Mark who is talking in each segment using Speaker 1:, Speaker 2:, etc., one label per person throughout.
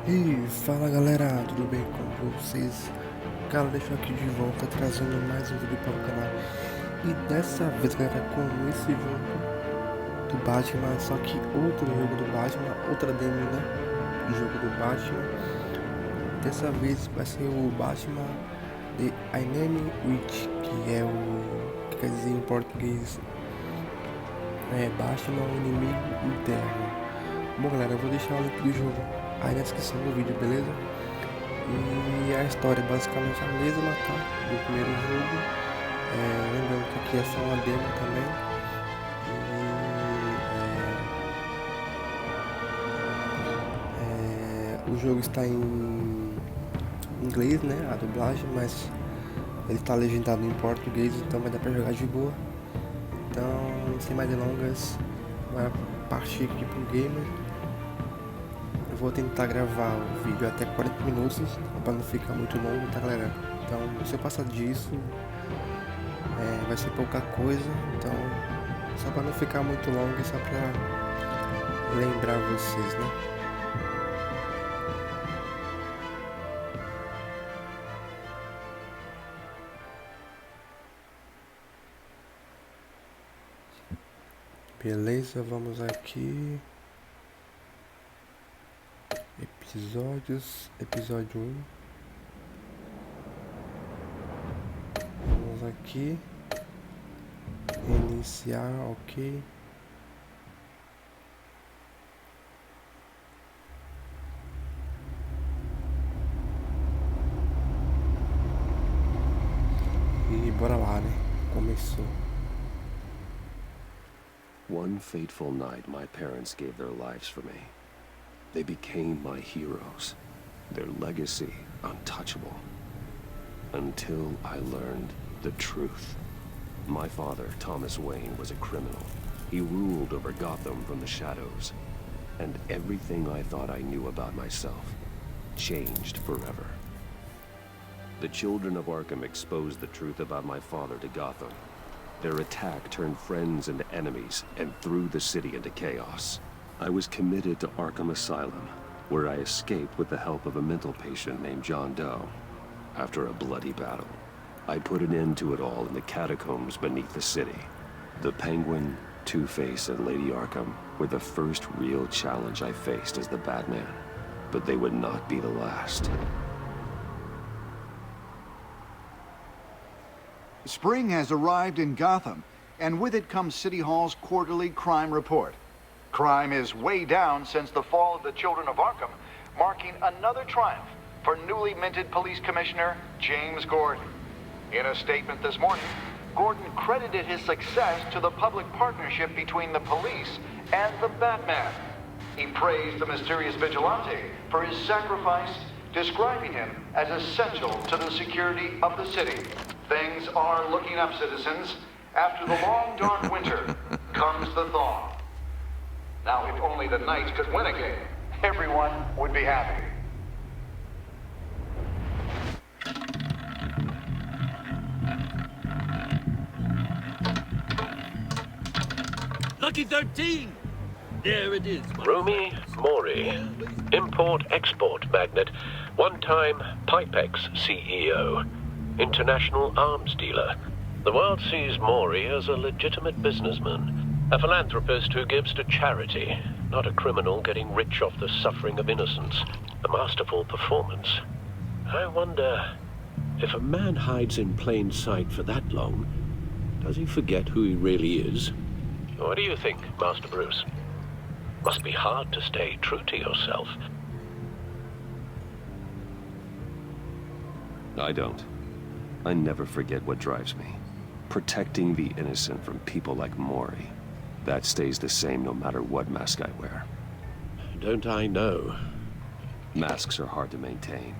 Speaker 1: E fala galera, tudo bem com vocês? Cara, deixa eu aqui de volta trazendo mais um vídeo para o canal. E dessa vez, galera, com esse jogo do Batman, só que outro jogo do Batman, outra demo, né? Do jogo do Batman. Dessa vez vai ser o Batman The Enemy Witch, que é o que quer dizer em português Batman, o inimigo interno. Bom galera, eu vou deixar o link do jogo aí na descrição do vídeo, beleza? E a história é basicamente a mesma, tá? Do primeiro jogo. Lembrando que aqui é só uma demo também. E, o jogo está em inglês, né? A dublagem, mas ele está legendado em português, então vai dar pra jogar de boa. Então, sem mais delongas, vai partir aqui pro gamer. Eu vou tentar gravar o vídeo até 40 minutos, para não ficar muito longo, tá galera? Então, se eu passar disso, vai ser pouca coisa, então, só para não ficar muito longo, só para lembrar vocês, né? Beleza, vamos aqui. Episódios, episódio 1. Vamos aqui. Iniciar, ok. E bora lá, né? Começou.
Speaker 2: One fateful night, my parents gave their lives for me. They became my heroes, their legacy untouchable. Until I learned the truth. My father, Thomas Wayne, was a criminal. He ruled over Gotham from the shadows. And everything I thought I knew about myself changed forever. The children of Arkham exposed the truth about my father to Gotham. Their attack turned friends into enemies and threw the city into chaos. I was committed to Arkham Asylum, where I escaped with the help of a mental patient named John Doe. After a bloody battle, I put an end to it all in the catacombs beneath the city. The Penguin, Two-Face, and Lady Arkham were the first real challenge I faced as the Batman, but they would not be the last.
Speaker 3: Spring has arrived in Gotham, and with it comes City Hall's quarterly crime report. Crime is way down since the fall of the Children of Arkham, marking another triumph for newly minted Police Commissioner James Gordon. In a statement this morning, Gordon credited his success to the public partnership between the police and the Batman. He praised the mysterious vigilante for his sacrifice, describing him as essential to the security of the city. Things are looking up, citizens. After the long, dark winter comes the thaw. Now, if only the Knights could win again, everyone would be happy.
Speaker 4: Lucky 13! There it is.
Speaker 5: Romy Mori, import-export magnate, one-time Pipex CEO, international arms dealer. The world sees Mori as a legitimate businessman, a philanthropist who gives to charity, not a criminal getting rich off the suffering of innocence. A masterful performance. I wonder, if a man hides in plain sight for that long, does he forget who he really is? What do you think, Master Bruce? Must be hard to stay true to yourself.
Speaker 2: I don't. I never forget what drives me. Protecting the innocent from people like Mori. That stays the same no matter what mask I wear.
Speaker 5: Don't I know?
Speaker 2: Masks are hard to maintain.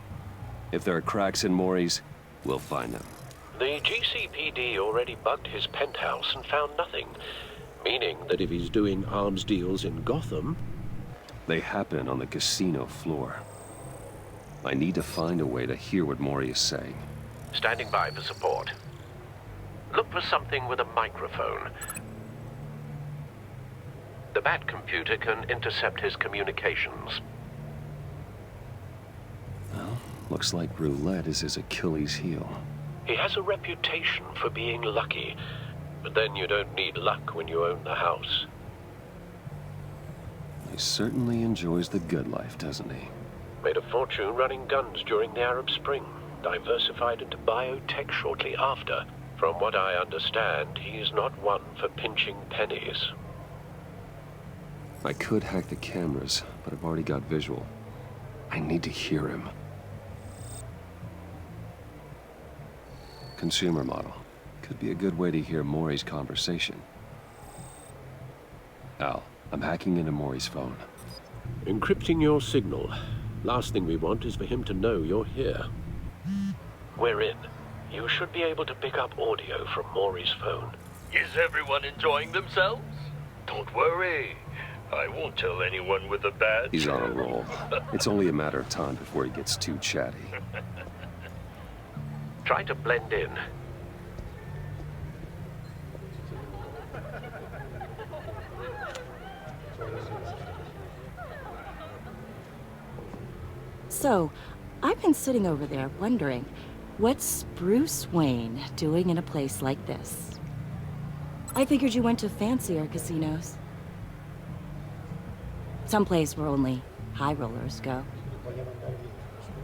Speaker 2: If there are cracks in Mori's, we'll find them.
Speaker 5: The GCPD already bugged his penthouse and found nothing. Meaning that if he's doing arms deals in Gotham...
Speaker 2: They happen on the casino floor. I need to find a way to hear what Mori is saying.
Speaker 5: Standing by for support. Look for something with a microphone. The Bat computer can intercept his communications.
Speaker 2: Looks like roulette is his Achilles heel.
Speaker 5: He has a reputation for being lucky, but then you don't need luck when you own the house.
Speaker 2: He certainly enjoys the good life, doesn't he?
Speaker 5: Made a fortune running guns during the Arab Spring. Diversified into biotech shortly after. From what I understand, he's not one for pinching pennies.
Speaker 2: I could hack the cameras, but I've already got visual. I need to hear him. Consumer model. Could be a good way to hear Maury's conversation. Al, I'm hacking into Maury's phone.
Speaker 5: Encrypting your signal. Last thing we want is for him to know you're here. We're in. You should be able to pick up audio from Maury's phone.
Speaker 4: Is everyone enjoying themselves? Don't worry. I won't tell anyone with a badge.
Speaker 2: He's on a roll. It's only a matter of time before he gets too chatty.
Speaker 5: Try to blend in.
Speaker 6: So, I've been sitting over there wondering, what's Bruce Wayne doing in a place like this? I figured you went to fancier casinos. Someplace where only high rollers go.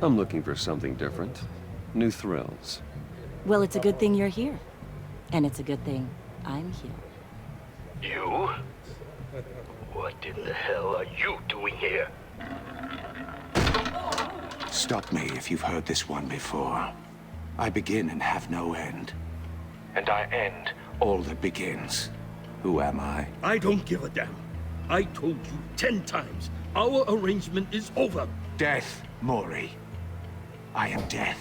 Speaker 2: I'm looking for something different. New thrills.
Speaker 6: Well, it's a good thing you're here. And it's a good thing I'm here.
Speaker 4: You? What in the hell are you doing here?
Speaker 7: Stop me if you've heard this one before. I begin and have no end. And I end all that begins. Who am I?
Speaker 4: I don't give a damn. I told you 10 times. Our arrangement is over.
Speaker 7: Death, Maury. I am death.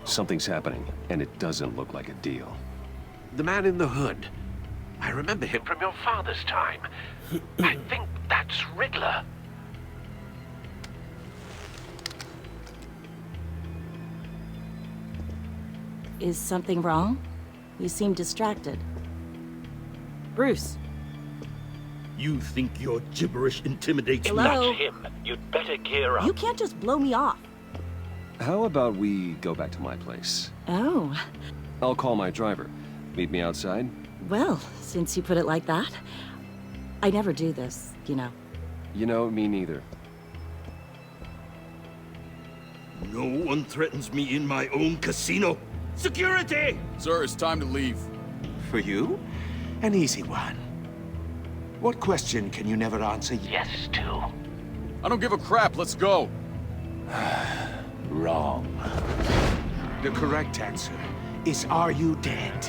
Speaker 2: Something's happening, and it doesn't look like a deal.
Speaker 5: The man in the hood. I remember him from your father's time. I think that's Riddler.
Speaker 6: Is something wrong? You seem distracted. Bruce.
Speaker 4: You think your gibberish intimidates me?
Speaker 6: Hello?
Speaker 5: That's him. You'd better gear up.
Speaker 6: You can't just blow me off.
Speaker 2: How about we go back to my place?
Speaker 6: Oh.
Speaker 2: I'll call my driver. Meet me outside?
Speaker 6: Well, since you put it like that, I never do this, you know.
Speaker 2: You know, me neither.
Speaker 4: No one threatens me in my own casino. Security!
Speaker 8: Sir, it's time to leave.
Speaker 7: For you? An easy one. What question can you never answer yes to?
Speaker 8: I don't give a crap, let's go.
Speaker 7: Wrong. The correct answer is, are you dead?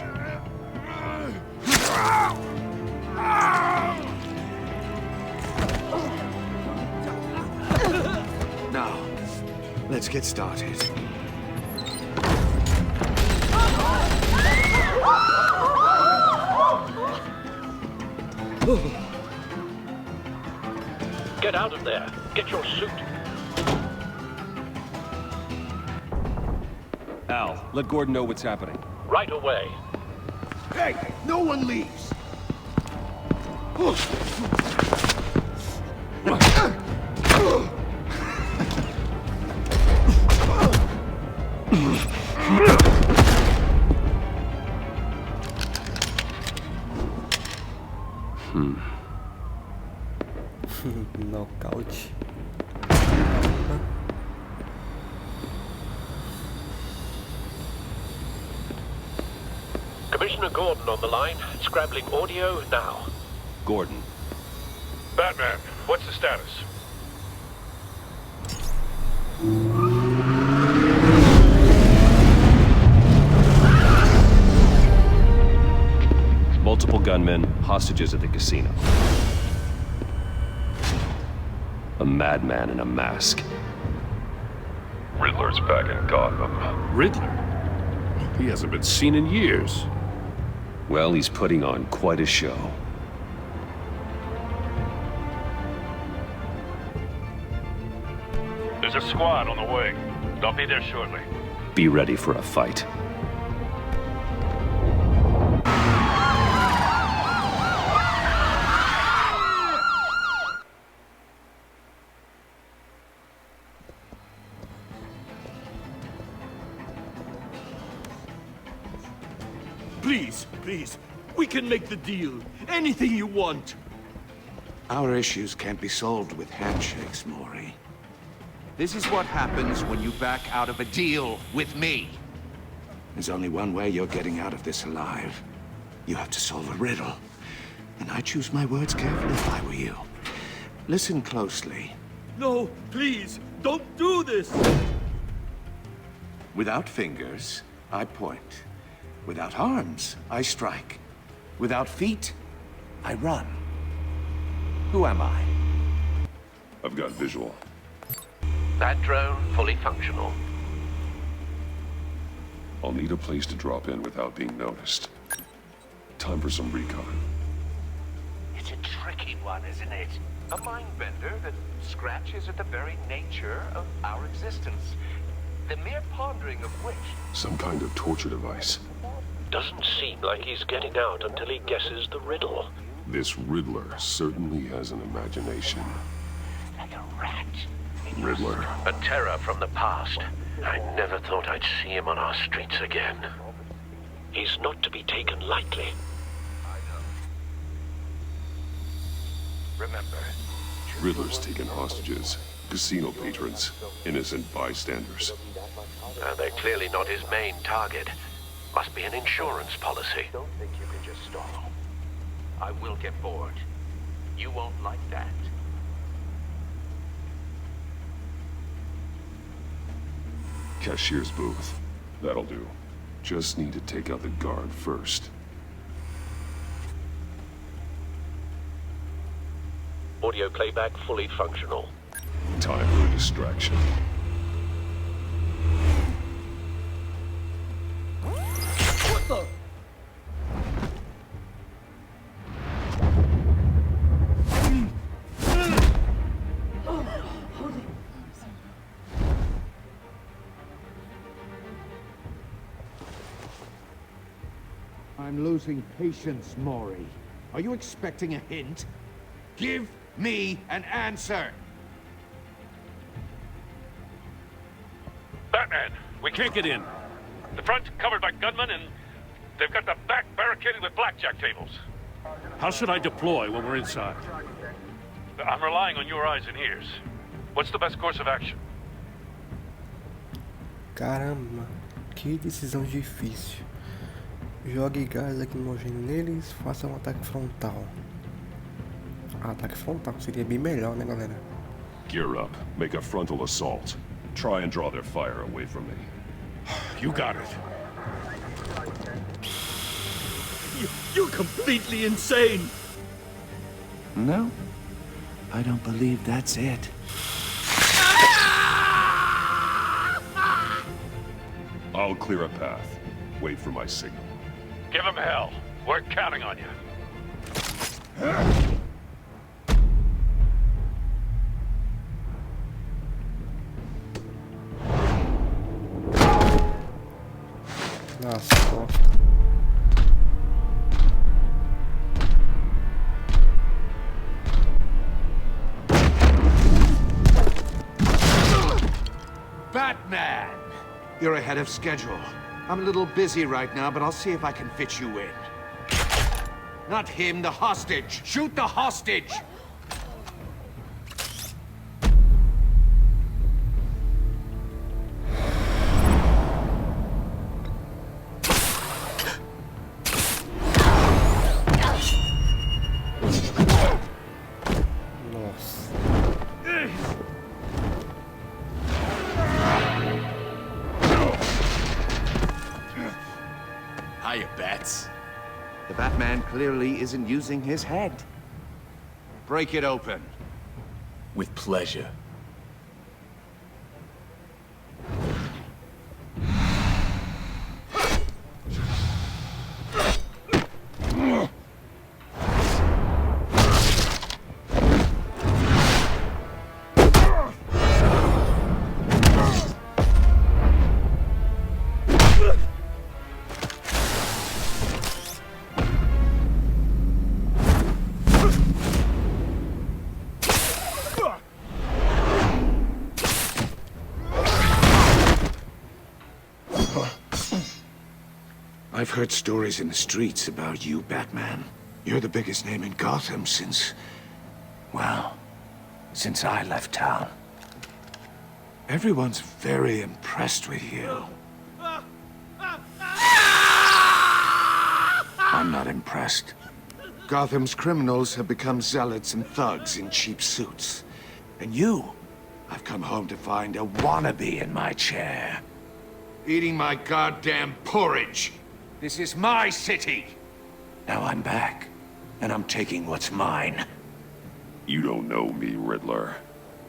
Speaker 7: Now, let's get started.
Speaker 5: Get out of there. Get your suit.
Speaker 2: Al, let Gordon know what's happening.
Speaker 5: Right away.
Speaker 4: Hey, no one leaves.
Speaker 1: Nocaute.
Speaker 5: Commissioner Gordon on the line. Scrabbling audio now.
Speaker 2: Gordon.
Speaker 9: Batman, what's the status?
Speaker 2: Multiple gunmen, hostages at the casino. A madman in a mask.
Speaker 9: Riddler's back in Gotham.
Speaker 8: Riddler? He hasn't been seen in years.
Speaker 2: Well, he's putting on quite a show.
Speaker 9: There's a squad on the way. They'll be there shortly.
Speaker 2: Be ready for a fight.
Speaker 10: Please, please. We can make the deal. Anything you want.
Speaker 7: Our issues can't be solved with handshakes, Maury.
Speaker 11: This is what happens when you back out of a deal with me.
Speaker 7: There's only one way you're getting out of this alive. You have to solve a riddle. And I choose my words carefully if I were you. Listen closely.
Speaker 10: No, please, don't do this!
Speaker 7: Without fingers, I point. Without arms, I strike. Without feet, I run. Who am I?
Speaker 8: I've got visual.
Speaker 5: That drone fully functional.
Speaker 8: I'll need a place to drop in without being noticed. Time for some recon.
Speaker 11: It's a tricky one, isn't it? A mind bender that scratches at the very nature of our existence. The mere pondering of which...
Speaker 8: Some kind of torture device.
Speaker 5: Doesn't seem like he's getting out until he guesses the riddle.
Speaker 8: This Riddler certainly has an imagination.
Speaker 11: Like a rat.
Speaker 8: Riddler.
Speaker 5: A terror from the past. I never thought I'd see him on our streets again. He's not to be taken lightly.
Speaker 11: Remember.
Speaker 8: Riddler's taken hostages. Casino patrons. Innocent bystanders.
Speaker 5: They're clearly not his main target. Must be an insurance policy.
Speaker 11: Don't think you can just stall. I will get bored. You won't like that.
Speaker 8: Cashier's booth. That'll do. Just need to take out the guard first.
Speaker 5: Audio playback fully functional.
Speaker 8: Time for a distraction.
Speaker 10: What the?
Speaker 11: I'm losing patience, Maury. Are you expecting a hint? Give me an answer!
Speaker 9: Batman, we can't get in. The front's covered by gunmen, and they've got the back barricaded with blackjack tables.
Speaker 10: How should I deploy when we're inside?
Speaker 9: I'm relying on your eyes and ears. What's the best course of action?
Speaker 1: Caramba, que decisão difícil. Jogue gás lacrimogêneo neles, faça um ataque frontal. Ataque frontal seria bem melhor, né, galera?
Speaker 8: Gear up. Make a frontal assault. Try and draw their fire away from me.
Speaker 10: You got it. You're completely insane!
Speaker 7: No, I don't believe that's it.
Speaker 8: I'll clear a path. Wait for my signal.
Speaker 9: Give him hell. We're counting on you.
Speaker 1: Nossa,
Speaker 11: Batman! You're ahead of schedule. I'm a little busy right now, but I'll see if I can fit you in. Not him, the hostage! Shoot the hostage!
Speaker 10: Hiya, Bats.
Speaker 11: The Batman clearly isn't using his head. Break it open.
Speaker 10: With pleasure.
Speaker 7: I've heard stories in the streets about you, Batman. You're the biggest name in Gotham since... well, since I left town. Everyone's very impressed with you. I'm not impressed. Gotham's criminals have become zealots and thugs in cheap suits. And you, I've come home to find a wannabe in my chair. Eating my goddamn porridge. This is my city. Now I'm back, and I'm taking what's mine.
Speaker 8: You don't know me, Riddler.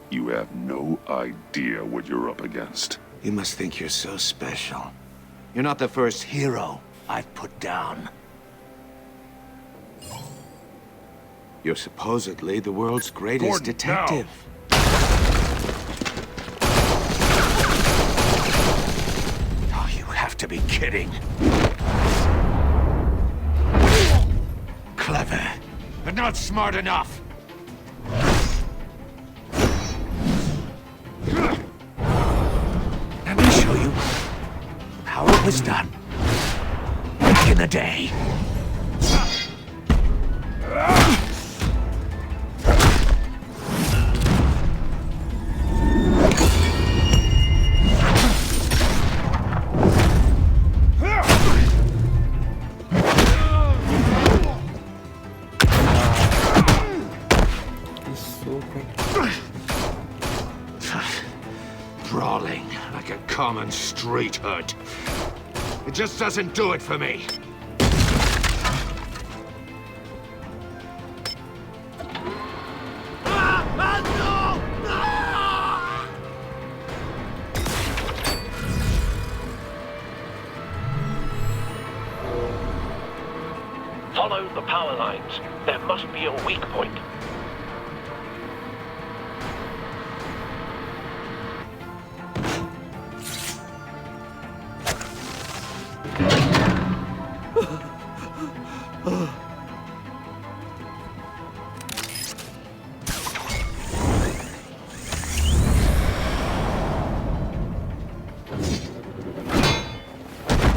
Speaker 8: You have no idea what you're up against.
Speaker 7: You must think you're so special. You're not the first hero I've put down. You're supposedly the world's greatest
Speaker 8: Gordon,
Speaker 7: detective. Oh, you have to be kidding. Clever, but not smart enough. Let me show you how it was done back in the day. Brawling like a common street hood. It just doesn't do it for me.
Speaker 5: Follow the power lines. There must be a weak point.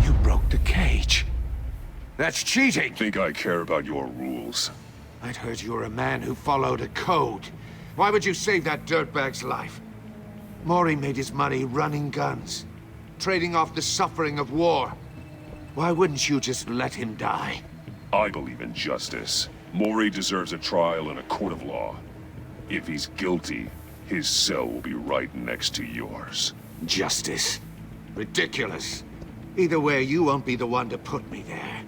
Speaker 7: You broke the cage. That's cheating.
Speaker 8: Think I care about your rules?
Speaker 7: I'd heard you were a man who followed a code. Why would you save that dirtbag's life? Maury made his money running guns, trading off the suffering of war. Why wouldn't you just let him die?
Speaker 8: I believe in justice. Maury deserves a trial in a court of law. If he's guilty, his cell will be right next to yours.
Speaker 7: Justice? Ridiculous. Either way, you won't be the one to put me there.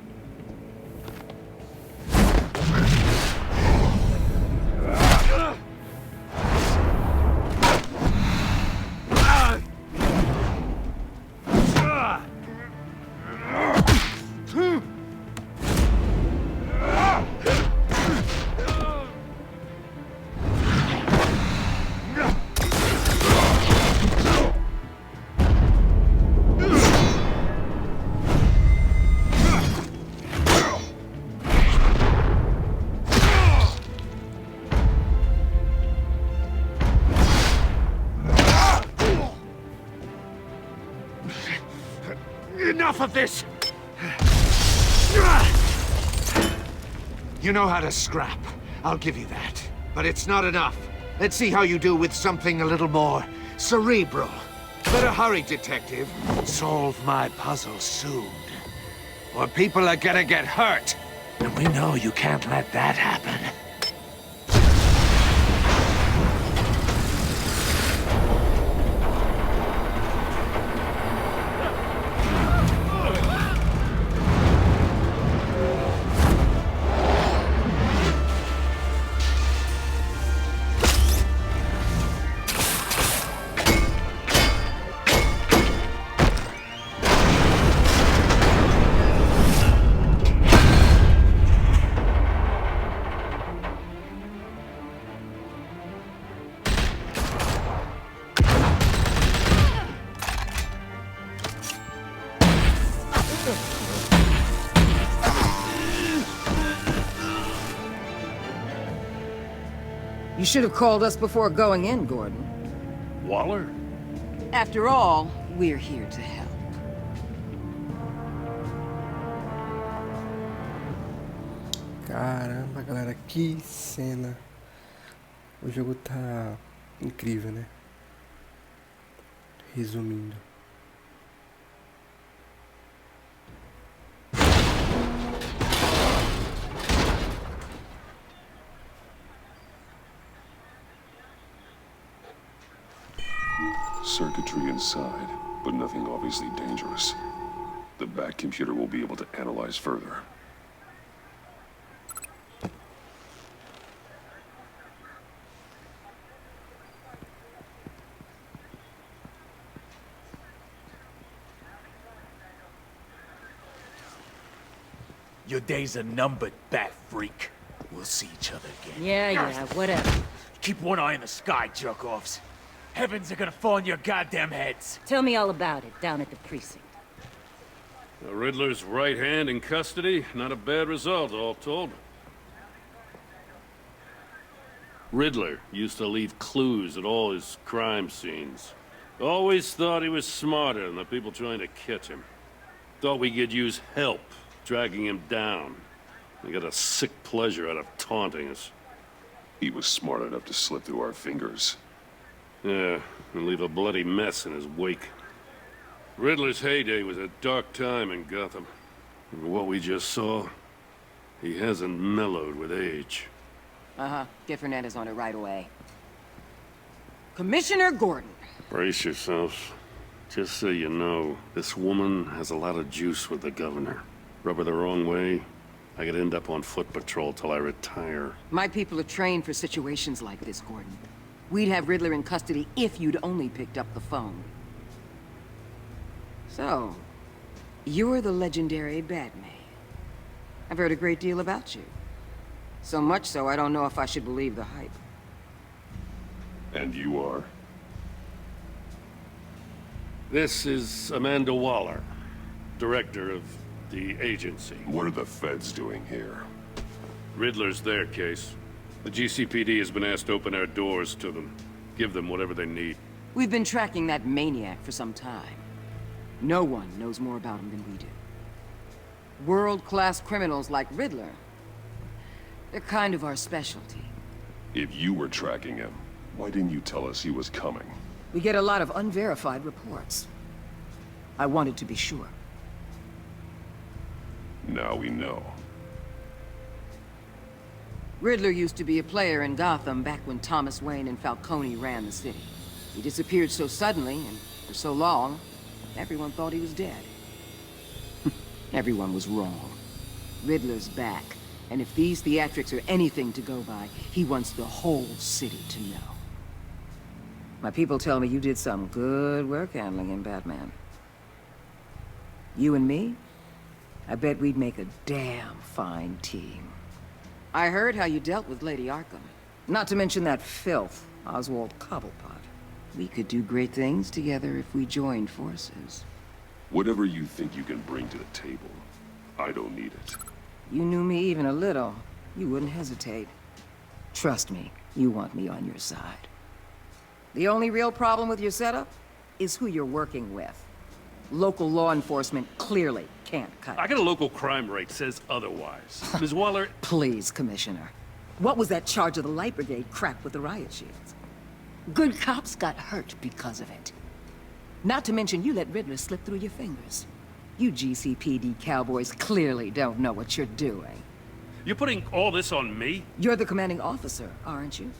Speaker 7: Enough of this! You know how to scrap. I'll give you that. But it's not enough. Let's see how you do with something a little more cerebral. Better hurry, detective. Solve my puzzle soon. Or people are gonna get hurt. And we know you can't let that happen.
Speaker 12: You should have called us before going in, Gordon.
Speaker 9: Waller?
Speaker 12: After all, we're here to help.
Speaker 1: Caramba, galera, que cena. O jogo tá incrível, né? Resumindo.
Speaker 8: Circuitry inside, but nothing obviously dangerous. The back computer will be able to analyze further.
Speaker 10: Your days are numbered, bat freak. We'll see each other again.
Speaker 6: Yeah, whatever.
Speaker 10: Keep one eye in the sky, jerk-offs. Heavens are gonna fall on your goddamn heads.
Speaker 6: Tell me all about it down at the precinct.
Speaker 9: The Riddler's right hand in custody, not a bad result, all told. Riddler used to leave clues at all his crime scenes. Always thought he was smarter than the people trying to catch him. Thought we could use help dragging him down. He got a sick pleasure out of taunting us.
Speaker 8: He was smart enough to slip through our fingers.
Speaker 9: Yeah, and leave a bloody mess in his wake. Riddler's heyday was a dark time in Gotham. And what we just saw, he hasn't mellowed with age.
Speaker 12: Uh-huh. Get Fernandez on it right away. Commissioner Gordon.
Speaker 9: Brace yourselves. Just so you know, this woman has a lot of juice with the governor. Rub her the wrong way, I could end up on foot patrol till I retire.
Speaker 12: My people are trained for situations like this, Gordon. We'd have Riddler in custody if you'd only picked up the phone. So, you're the legendary Batman. I've heard a great deal about you. So much so, I don't know if I should believe the hype.
Speaker 8: And you are?
Speaker 9: This is Amanda Waller, director of the agency.
Speaker 8: What are the feds doing here?
Speaker 9: Riddler's their case. The GCPD has been asked to open our doors to them. Give them whatever they need.
Speaker 12: We've been tracking that maniac for some time. No one knows more about him than we do. World-class criminals like Riddler, they're kind of our specialty.
Speaker 8: If you were tracking him, why didn't you tell us he was coming?
Speaker 12: We get a lot of unverified reports. I wanted to be sure.
Speaker 8: Now we know.
Speaker 12: Riddler used to be a player in Gotham back when Thomas Wayne and Falcone ran the city. He disappeared so suddenly and for so long, everyone thought he was dead. Everyone was wrong. Riddler's back, and if these theatrics are anything to go by, he wants the whole city to know. My people tell me you did some good work handling him, Batman. You and me? I bet we'd make a damn fine team. I heard how you dealt with Lady Arkham. Not to mention that filth, Oswald Cobblepot. We could do great things together if we joined forces.
Speaker 8: Whatever you think you can bring to the table, I don't need it.
Speaker 12: You knew me even a little, you wouldn't hesitate. Trust me, you want me on your side. The only real problem with your setup is who you're working with. Local law enforcement clearly can't cut it.
Speaker 9: I got a local crime rate says otherwise. Ms. Waller...
Speaker 12: Please, Commissioner. What was that charge of the Light Brigade crap with the riot shields? Good cops got hurt because of it. Not to mention you let Riddler slip through your fingers. You GCPD cowboys clearly don't know what you're doing.
Speaker 9: You're putting all this on me?
Speaker 12: You're the commanding officer, aren't you?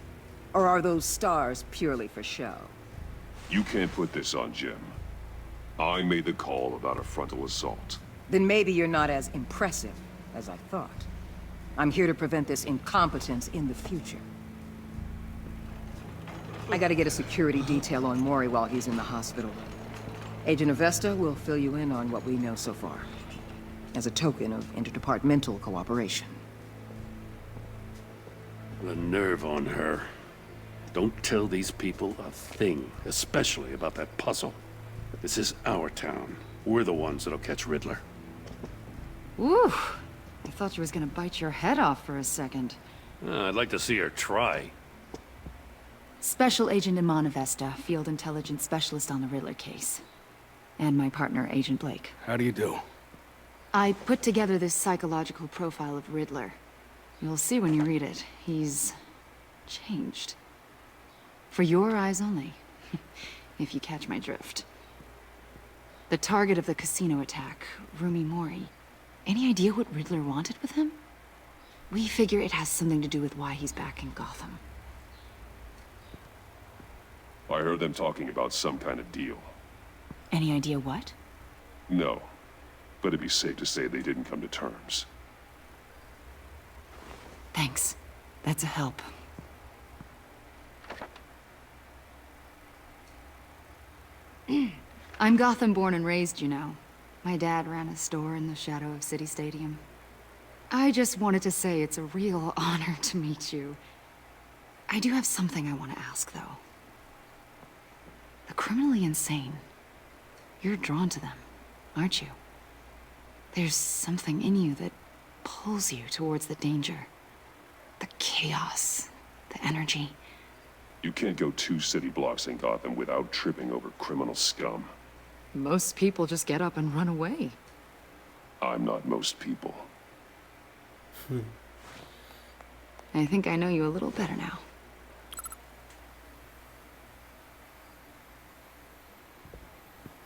Speaker 12: Or are those stars purely for show?
Speaker 8: You can't put this on Jim. I made the call about a frontal assault.
Speaker 12: Then maybe you're not as impressive as I thought. I'm here to prevent this incompetence in the future. I gotta get a security detail on Maury while he's in the hospital. Agent Avesta will fill you in on what we know so far, as a token of interdepartmental cooperation.
Speaker 9: The nerve on her. Don't tell these people a thing, especially about that puzzle. This is our town. We're the ones that'll catch Riddler.
Speaker 13: Ooh, I thought you was gonna bite your head off for a second.
Speaker 9: I'd like to see her try.
Speaker 13: Special Agent Iman Avesta, Field Intelligence Specialist on the Riddler case. And my partner, Agent Blake.
Speaker 10: How do you do?
Speaker 13: I put together this psychological profile of Riddler. You'll see when you read it. He's changed. For your eyes only, if you catch my drift. The target of the casino attack, Rumi Mori. Any idea what Riddler wanted with him? We figure it has something to do with why he's back in Gotham.
Speaker 8: I heard them talking about some kind of deal.
Speaker 13: Any idea what?
Speaker 8: No, but it'd be safe to say they didn't come to terms.
Speaker 13: Thanks. That's a help. I'm Gotham born and raised, you know. My dad ran a store in the shadow of City Stadium. I just wanted to say it's a real honor to meet you. I do have something I want to ask, though. The criminally insane. You're drawn to them, aren't you? There's something in you that pulls you towards the danger. The chaos, the energy.
Speaker 8: You can't go 2 city blocks in Gotham without tripping over criminal scum.
Speaker 13: Most people just get up and run away.
Speaker 8: I'm not most people.
Speaker 13: I think I know you a little better now.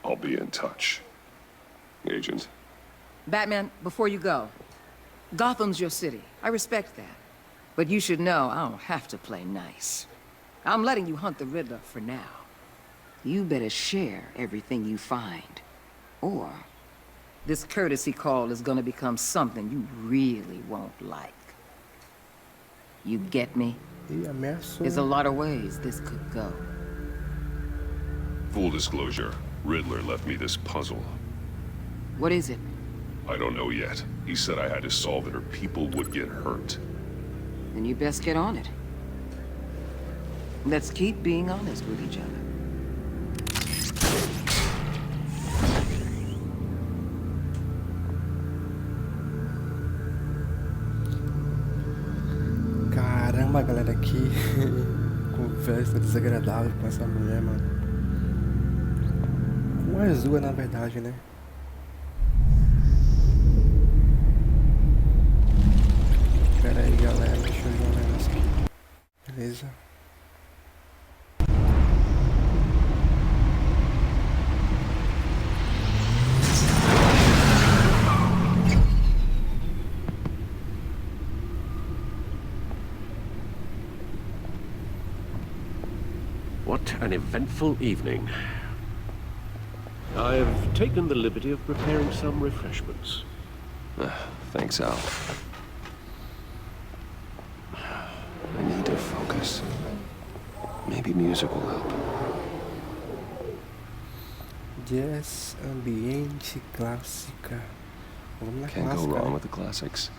Speaker 8: I'll be in touch. Agent.
Speaker 12: Batman, before you go, Gotham's your city. I respect that. But you should know I don't have to play nice. I'm letting you hunt the Riddler for now. You better share everything you find. Or this courtesy call is gonna become something you really won't like. You get me? There's a lot of ways this could go.
Speaker 8: Full disclosure, Riddler left me this puzzle.
Speaker 12: What is it?
Speaker 8: I don't know yet. He said I had to solve it or people would get hurt.
Speaker 12: Then you best get on it. Let's keep being honest with each other.
Speaker 1: Caramba, galera, que conversa desagradável com essa mulher, mano. Com a Azul, na verdade, né? Pera aí, galera, deixa eu ver um negócio aqui. Beleza.
Speaker 5: What an eventful evening. I've taken the liberty of preparing some refreshments.
Speaker 2: Thanks, Al. I need to focus. Maybe music will help.
Speaker 1: Jazz, ambiente, clássica. Vamos na
Speaker 2: Can't
Speaker 1: clássica,
Speaker 2: go wrong
Speaker 1: né?
Speaker 2: with the classics.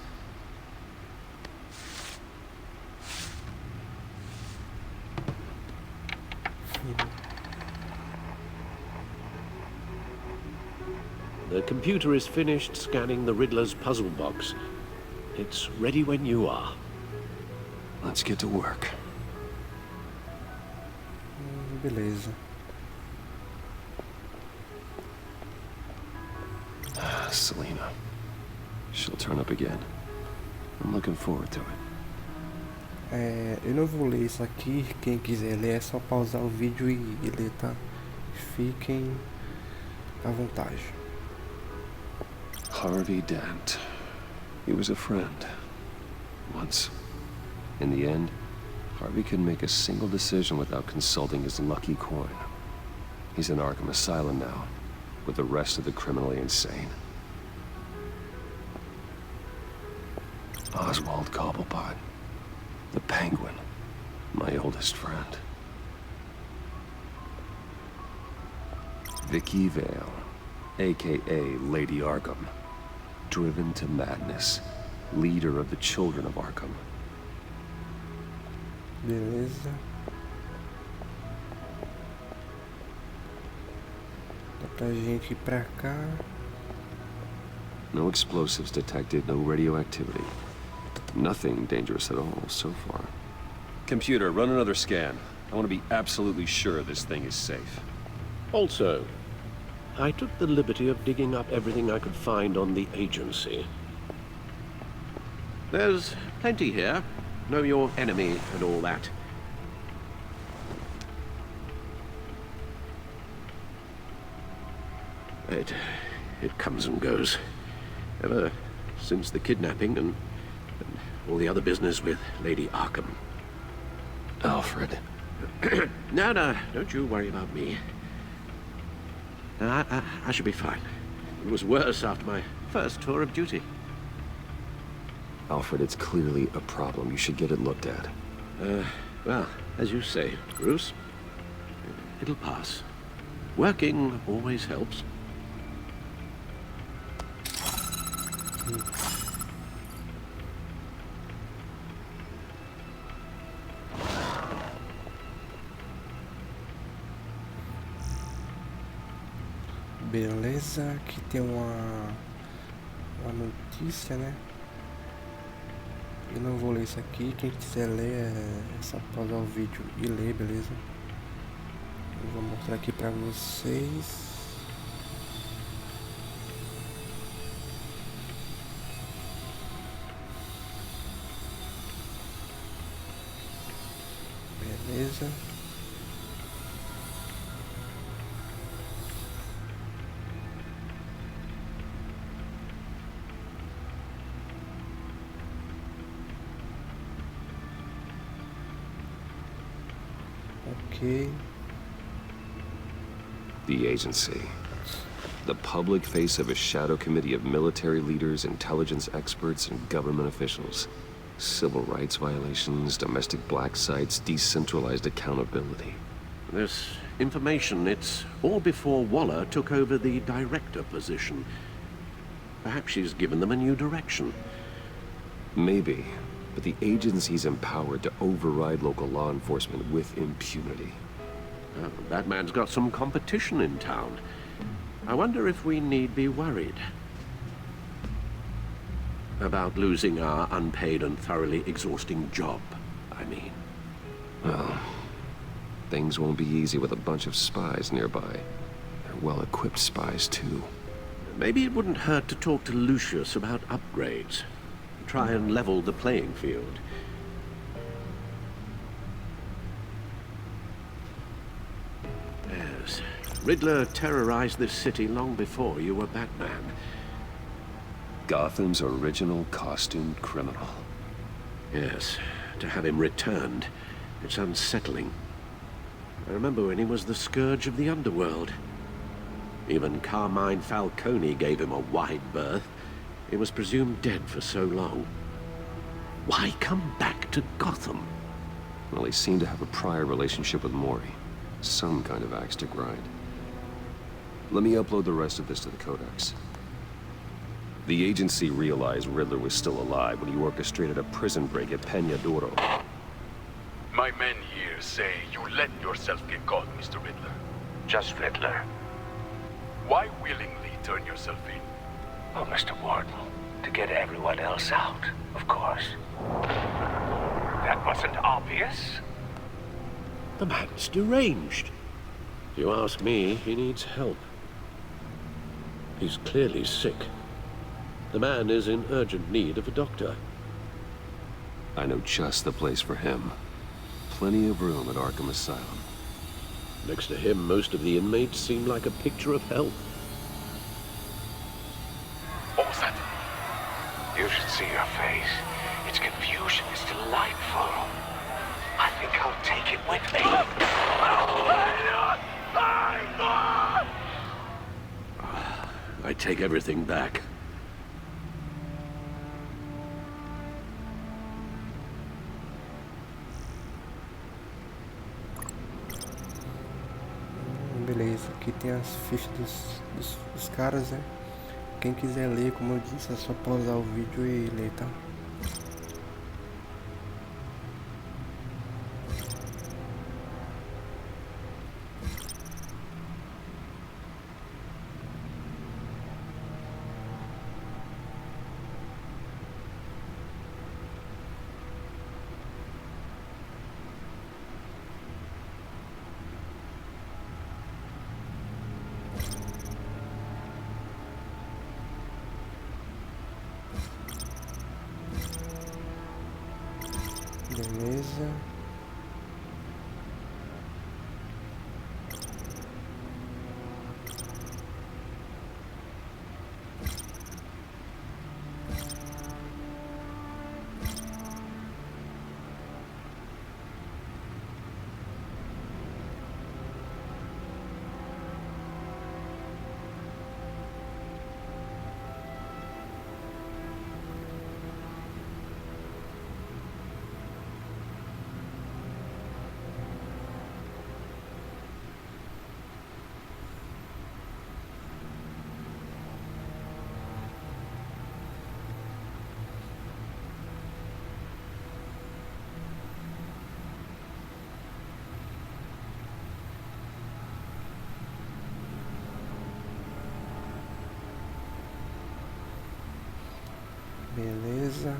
Speaker 5: The computer is finished scanning the Riddler's puzzle box. It's ready when you are.
Speaker 2: Let's get to work.
Speaker 1: Beleza.
Speaker 2: Selena. She'll turn up again. I'm looking forward to it.
Speaker 1: Eu não vou ler isso aqui. Quem quiser ler é só pausar o vídeo e ler, tá? Fiquem à vontade.
Speaker 2: Harvey Dent. He was a friend. Once. In the end, Harvey couldn't make a single decision without consulting his lucky coin. He's in Arkham Asylum now, with the rest of the criminally insane. Oswald Cobblepot. The Penguin. My oldest friend. Vicky Vale, a.k.a. Lady Arkham. Driven to madness. Leader of the children of Arkham.
Speaker 1: Beleza. Dá pra gente ir pra cá.
Speaker 2: No explosives detected, no radioactivity. Nothing dangerous at all so far. Computer, run another scan. I want to be absolutely sure this thing is safe.
Speaker 5: Also, I took the liberty of digging up everything I could find on the agency. There's plenty here. Know your enemy and all that. It comes and goes. Ever since the kidnapping and all the other business with Lady Arkham.
Speaker 2: Alfred.
Speaker 5: No, don't you worry about me. No, I should be fine. It was worse after my first tour of duty.
Speaker 2: Alfred, it's clearly a problem. You should get it looked at.
Speaker 5: Well, as you say, Bruce, it'll pass. Working always helps.
Speaker 1: Beleza, aqui tem uma notícia, né? Eu não vou ler isso aqui, quem quiser ler é só pausar o vídeo e ler, beleza? Eu vou mostrar aqui pra vocês. Beleza. Okay.
Speaker 2: The agency. The public face of a shadow committee of military leaders, intelligence experts, and government officials. Civil rights violations, domestic black sites, decentralized accountability.
Speaker 5: This information, it's all before Waller took over the director position. Perhaps she's given them a new direction.
Speaker 2: Maybe. But the agency's empowered to override local law enforcement with impunity.
Speaker 5: Oh, that man's got some competition in town. I wonder if we need be worried about losing our unpaid and thoroughly exhausting job, I mean.
Speaker 2: Well, things won't be easy with a bunch of spies nearby. They're well-equipped spies, too.
Speaker 5: Maybe it wouldn't hurt to talk to Lucius about upgrades. Try and level the playing field. Yes. Riddler terrorized this city long before you were Batman.
Speaker 2: Gotham's original costumed criminal.
Speaker 5: Yes. To have him returned, it's unsettling. I remember when he was the scourge of the underworld. Even Carmine Falcone gave him a wide berth. He was presumed dead for so long. Why come back to Gotham?
Speaker 2: Well, he seemed to have a prior relationship with Mori. Some kind of axe to grind. Let me upload the rest of this to the Codex. The agency realized Riddler was still alive when he orchestrated a prison break at Peña Duro.
Speaker 14: My men here say you let yourself get caught, Mr. Riddler.
Speaker 15: Just Riddler.
Speaker 14: Why willingly turn yourself in?
Speaker 15: Oh, Mr. Warden, to get everyone else out, of course. That wasn't obvious.
Speaker 5: The man's deranged. If you ask me, he needs help. He's clearly sick. The man is in urgent need of a doctor.
Speaker 2: I know just the place for him. Plenty of room at Arkham Asylum.
Speaker 5: Next to him, most of the inmates seem like a picture of health.
Speaker 14: What was that?
Speaker 15: You should see your face. Its confusion is delightful. I think I'll take it with me.
Speaker 5: I take everything back.
Speaker 1: Beleza, aqui tem as fichas dos caras, né? Quem quiser ler, como eu disse, é só pausar o vídeo e ler, tá? Beleza.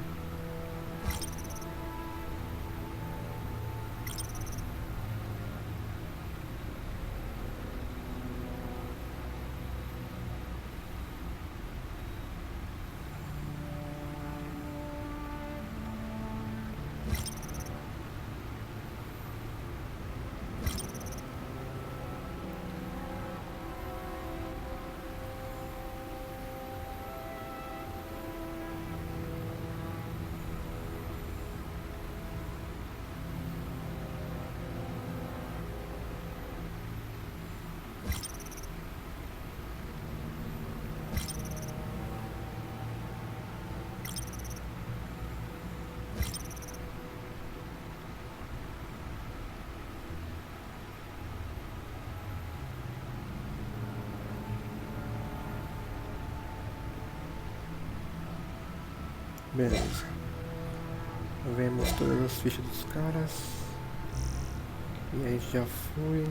Speaker 1: Beleza. Vemos todas as fichas dos caras. E aí já foi.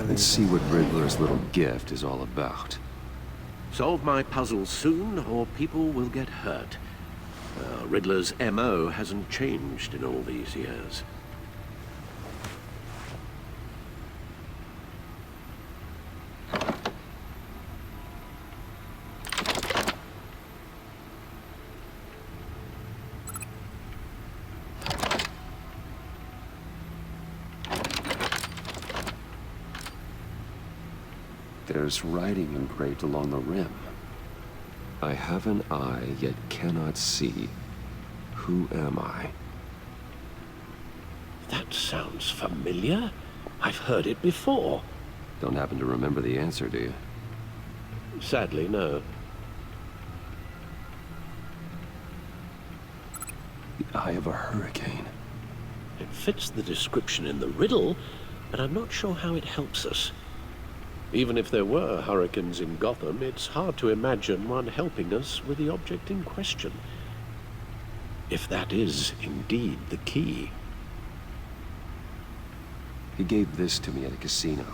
Speaker 2: Let's see what Riddler's little gift is all about.
Speaker 5: Solve my puzzles soon, or people will get hurt. Riddler's MO hasn't changed in all these years.
Speaker 2: There's writing engraved along the rim. I have an eye, yet cannot see. Who am I?
Speaker 5: That sounds familiar. I've heard it before.
Speaker 2: Don't happen to remember the answer, do you?
Speaker 5: Sadly, no.
Speaker 2: The eye of a hurricane.
Speaker 5: It fits the description in the riddle, but I'm not sure how it helps us. Even if there were hurricanes in Gotham, it's hard to imagine one helping us with the object in question. If that is indeed the key.
Speaker 2: He gave this to me at a casino.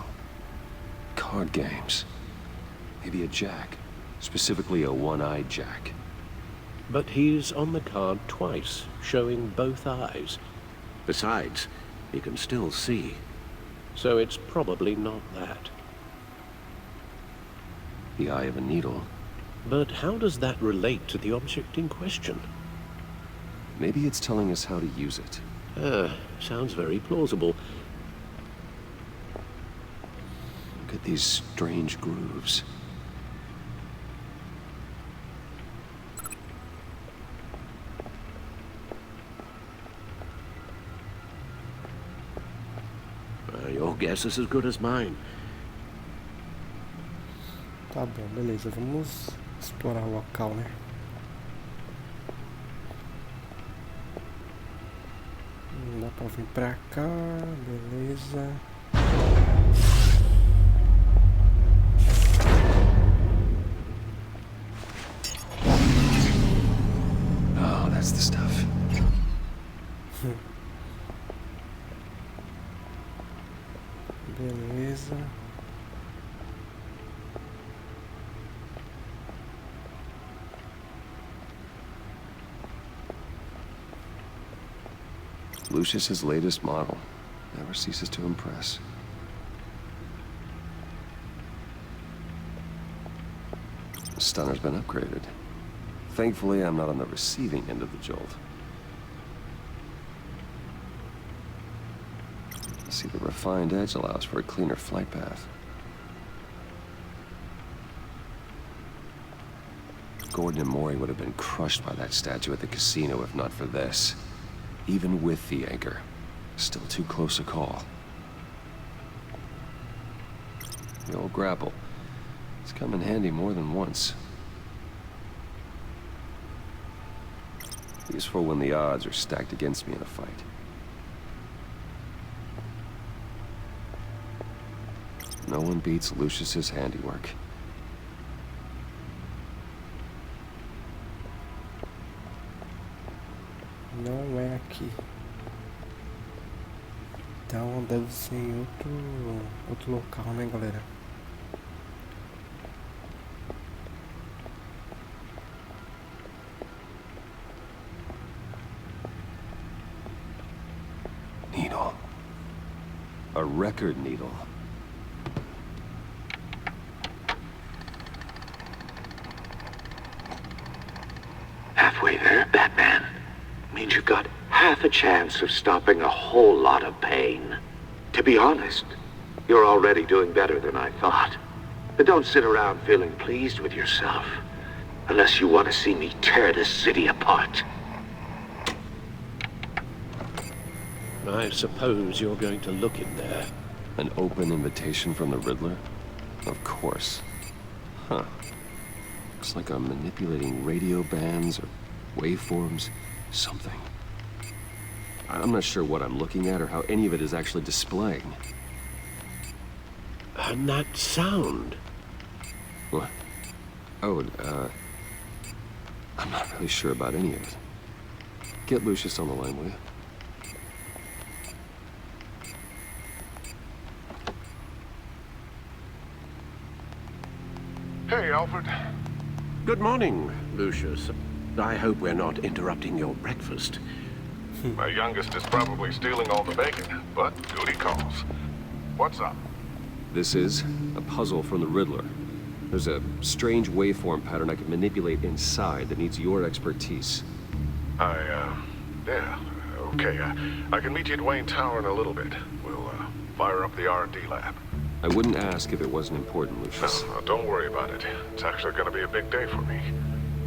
Speaker 2: Card games. Maybe a jack. Specifically a one-eyed jack.
Speaker 5: But he's on the card twice, showing both eyes. Besides, he can still see. So it's probably not that.
Speaker 2: The eye of a needle.
Speaker 5: But how does that relate to the object in question?
Speaker 2: Maybe it's telling us how to use it.
Speaker 5: Sounds very plausible.
Speaker 2: Look at these strange grooves.
Speaker 5: Your guess is as good as mine.
Speaker 1: Tá bom, beleza. Vamos explorar o local, né? Dá pra vir pra cá, beleza.
Speaker 2: Oh, that's the stuff.
Speaker 1: Beleza.
Speaker 2: Lucius's latest model. Never ceases to impress. The stunner's been upgraded. Thankfully, I'm not on the receiving end of the jolt. See, the refined edge allows for a cleaner flight path. Gordon and Maury would have been crushed by that statue at the casino if not for this. Even with the anchor, still too close a call. The old grapple. It's come in handy more than once. Useful when the odds are stacked against me in a fight. No one beats Lucius's handiwork.
Speaker 1: Não é aqui. Então deve ser em outro local, né, galera?
Speaker 2: Needle. A record needle.
Speaker 15: Halfway there, Batman. Means you've got half a chance of stopping a whole lot of pain. To be honest, you're already doing better than I thought. But don't sit around feeling pleased with yourself. Unless you want to see me tear this city apart.
Speaker 5: I suppose you're going to look in there.
Speaker 2: An open invitation from the Riddler? Of course. Huh. Looks like I'm manipulating radio bands or waveforms. Something. I'm not sure what I'm looking at or how any of it is actually displaying.
Speaker 5: And that sound?
Speaker 2: What? Oh, I'm not really sure about any of it. Get Lucius on the line, will you?
Speaker 16: Hey, Alfred.
Speaker 5: Good morning, Lucius. I hope we're not interrupting your breakfast.
Speaker 16: My youngest is probably stealing all the bacon, but duty calls. What's up?
Speaker 2: This is a puzzle from the Riddler. There's a strange waveform pattern I can manipulate inside that needs your expertise.
Speaker 16: Yeah, okay. I can meet you at Wayne Tower in a little bit. We'll, fire up the R&D lab.
Speaker 2: I wouldn't ask if it wasn't important, Lucius.
Speaker 16: No, don't worry about it. It's actually gonna be a big day for me.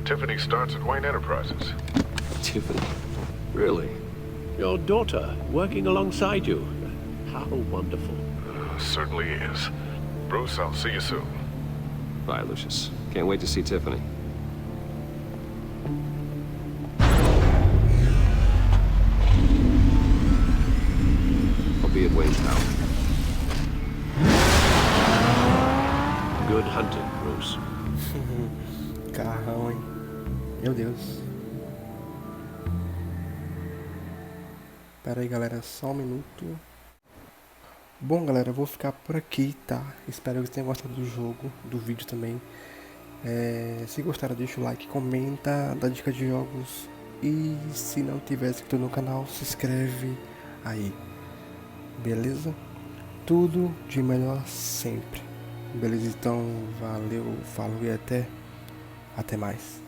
Speaker 16: Tiffany starts at Wayne Enterprises.
Speaker 2: Tiffany? Really?
Speaker 5: Your daughter working alongside you. How wonderful.
Speaker 16: Certainly is. Bruce, I'll see you soon.
Speaker 2: Bye, Lucius. Can't wait to see Tiffany. I'll be at Wayne Tower.
Speaker 5: Good hunting, Bruce.
Speaker 1: Carrão, hein? Meu Deus. Pera aí, galera, só um minuto. Bom, galera, eu vou ficar por aqui, tá? Espero que vocês tenham gostado do jogo, do vídeo também. Se gostaram, deixa o like, comenta, dá dica de jogos. E se não tiver inscrito no canal, se inscreve aí. Beleza? Tudo de melhor sempre. Beleza? Então, valeu, falou e até mais.